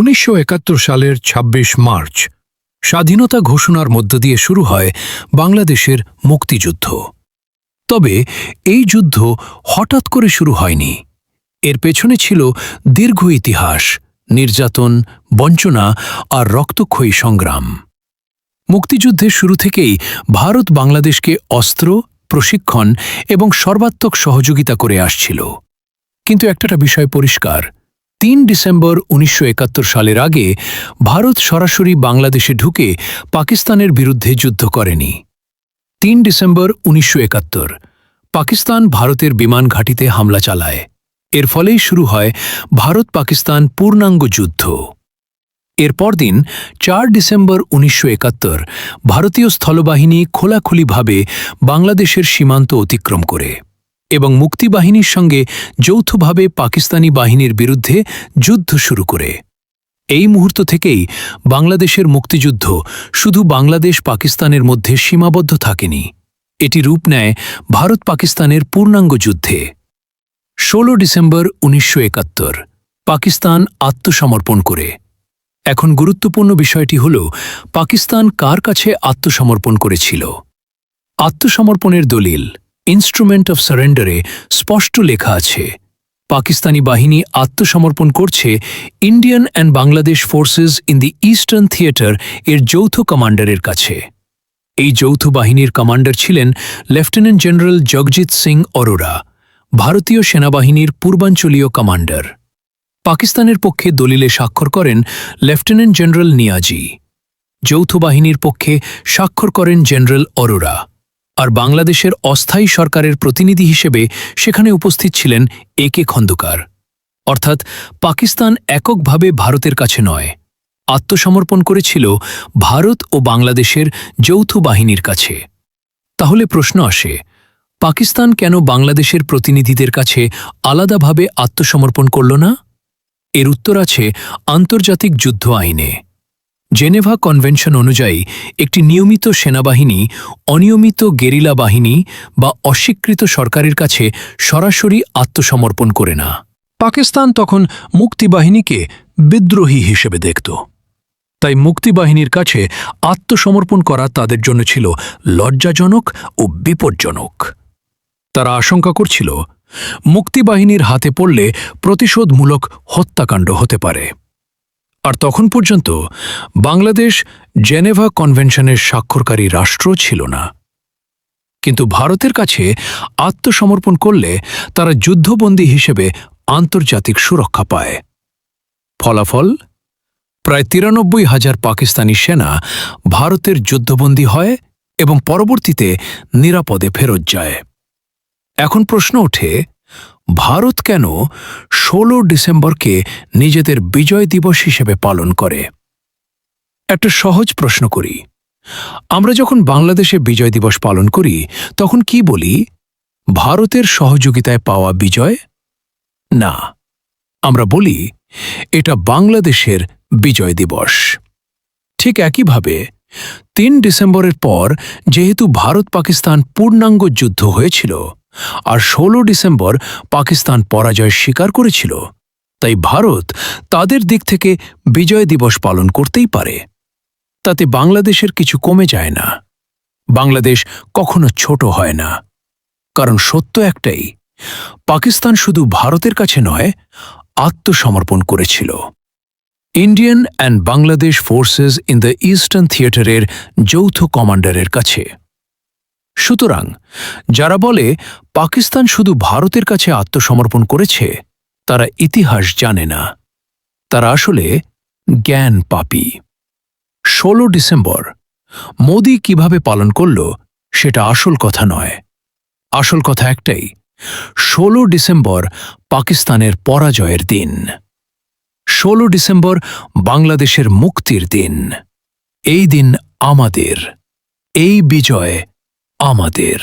১৯৭১ সালের ২৬ মার্চ স্বাধীনতা ঘোষণার মধ্য দিয়ে শুরু হয় বাংলাদেশের মুক্তিযুদ্ধ। তবে এই যুদ্ধ হঠাৎ করে শুরু হয়নি। এর পেছনে ছিল দীর্ঘ ইতিহাস, নির্যাতন, বঞ্চনা আর রক্তক্ষয়ী সংগ্রাম। মুক্তিযুদ্ধের শুরু থেকেই ভারত বাংলাদেশকে অস্ত্র, প্রশিক্ষণ এবং সর্বাত্মক সহযোগিতা করে আসছিল। কিন্তু একটা বিষয় পরিষ্কার, ৩ ডিসেম্বর ১৯৭১ সালের আগে ভারত সরাসরি বাংলাদেশে ঢুকে পাকিস্তানের বিরুদ্ধে যুদ্ধ করেনি। ৩ ডিসেম্বর ১৯৭১ পাকিস্তান ভারতের বিমান ঘাঁটিতে হামলা চালায়। এর ফলেই শুরু হয় ভারত-পাকিস্তান পূর্ণাঙ্গ যুদ্ধ। এর পরদিন ৪ ডিসেম্বর ১৯৭১ ভারতীয় স্থলবাহিনী খোলাখুলিভাবে বাংলাদেশের সীমান্ত অতিক্রম করে এবং মুক্তিবাহিনীর সঙ্গে যৌথভাবে পাকিস্তানি বাহিনীর বিরুদ্ধে যুদ্ধ শুরু করে। এই মুহূর্ত থেকেই বাংলাদেশের মুক্তিযুদ্ধ শুধু বাংলাদেশ পাকিস্তানের মধ্যে সীমাবদ্ধ থাকেনি, এটি রূপ নেয় ভারত-পাকিস্তানের পূর্ণাঙ্গ যুদ্ধে। ১৬ ডিসেম্বর ১৯৭১ পাকিস্তান আত্মসমর্পণ করে। এখন গুরুত্বপূর্ণ বিষয়টি হল, পাকিস্তান কার কাছে আত্মসমর্পণ করেছিল। আত্মসমর্পণের দলিল ইনস্ট্রুমেন্ট অফ সারেন্ডারে স্পষ্ট লেখা আছে, পাকিস্তানি বাহিনী আত্মসমর্পণ করছে Indian and Bangladesh forces in the eastern theatre এর যৌথ কমান্ডারের কাছে। এই যৌথ বাহিনীর কমান্ডার ছিলেন লেফটেন্যান্ট জেনারেল জগজিৎ সিং অরোরা, ভারতীয় সেনাবাহিনীর পূর্বাঞ্চলীয় কমান্ডার। পাকিস্তানের পক্ষে দলিলে স্বাক্ষর করেন লেফটেন্যান্ট জেনারেল নিয়াজি, যৌথ বাহিনীর পক্ষে স্বাক্ষর করেন জেনারেল অরোরা, আর বাংলাদেশের অস্থায়ী সরকারের প্রতিনিধি হিসেবে সেখানে উপস্থিত ছিলেন এ.কে. খন্দকার। অর্থাৎ পাকিস্তান এককভাবে ভারতের কাছে নয়, আত্মসমর্পণ করেছিল ভারত ও বাংলাদেশের যৌথ বাহিনীর কাছে। তাহলে প্রশ্ন আসে, পাকিস্তান কেন বাংলাদেশের প্রতিনিধিদের কাছে আলাদাভাবে আত্মসমর্পণ করল না? এর উত্তর আছে আন্তর্জাতিক যুদ্ধ আইনে। জেনেভা কনভেনশন অনুযায়ী একটি নিয়মিত সেনাবাহিনী অনিয়মিত গেরিলা বাহিনী বা অস্বীকৃত সরকারের কাছে সরাসরি আত্মসমর্পণ করে না। পাকিস্তান তখন মুক্তিবাহিনীকে বিদ্রোহী হিসেবে দেখত। তাই মুক্তিবাহিনীর কাছে আত্মসমর্পণ করা তাদের জন্য ছিল লজ্জাজনক ও বিপজ্জনক। তারা আশঙ্কা করছিল, মুক্তিবাহিনীর হাতে পড়লে প্রতিশোধমূলক হত্যাকাণ্ড হতে পারে। আর তখন পর্যন্ত বাংলাদেশ জেনেভা কনভেনশনের স্বাক্ষরকারী রাষ্ট্র ছিল না। কিন্তু ভারতের কাছে আত্মসমর্পণ করলে তারা যুদ্ধবন্দী হিসেবে আন্তর্জাতিক সুরক্ষা পায়। ফলাফল, প্রায় ৯৩,০০০ পাকিস্তানি সেনা ভারতের যুদ্ধবন্দী হয় এবং পরবর্তীতে নিরাপদে ফেরত যায়। এখন প্রশ্ন ওঠে, ভারত কেন ১৬ ডিসেম্বরকে নিজেদের বিজয় দিবস হিসেবে পালন করে? একটা সহজ প্রশ্ন করি, আমরা যখন বাংলাদেশে বিজয় দিবস পালন করি তখন কি বলি? ভারতের সহযোগিতায় পাওয়া বিজয়? না, আমরা বলি এটা বাংলাদেশের বিজয় দিবস। ঠিক একইভাবে ৩ ডিসেম্বরের পর যেহেতু ভারত পাকিস্তান পূর্ণাঙ্গ যুদ্ধ হয়েছিল আর ১৬ ডিসেম্বর পাকিস্তান পরাজয় স্বীকার করেছিল, তাই ভারত তাদের দিক থেকে বিজয় দিবস পালন করতেই পারে। তাতে বাংলাদেশের কিছু কমে যায় না। বাংলাদেশ কখনো ছোট হয় না, কারণ সত্য একটাই, পাকিস্তান শুধু ভারতের কাছে নয়, আত্মসমর্পণ করেছিল Indian and Bangladesh forces in the eastern থিয়েটারের যৌথ কমান্ডারের কাছে। সুতরাং যারা বলে পাকিস্তান শুধু ভারতের কাছে আত্মসমর্পণ করেছে, তারা ইতিহাস জানে না, তারা আসলে জ্ঞান পাপী। ১৬ ডিসেম্বর মোদি কিভাবে পালন করল সেটা আসল কথা নয়। আসল কথা একটাই, ১৬ ডিসেম্বর পাকিস্তানের পরাজয়ের দিন। ১৬ ডিসেম্বর বাংলাদেশের মুক্তির দিন। এই দিন আমাদের, এই বিজয় আমাদের।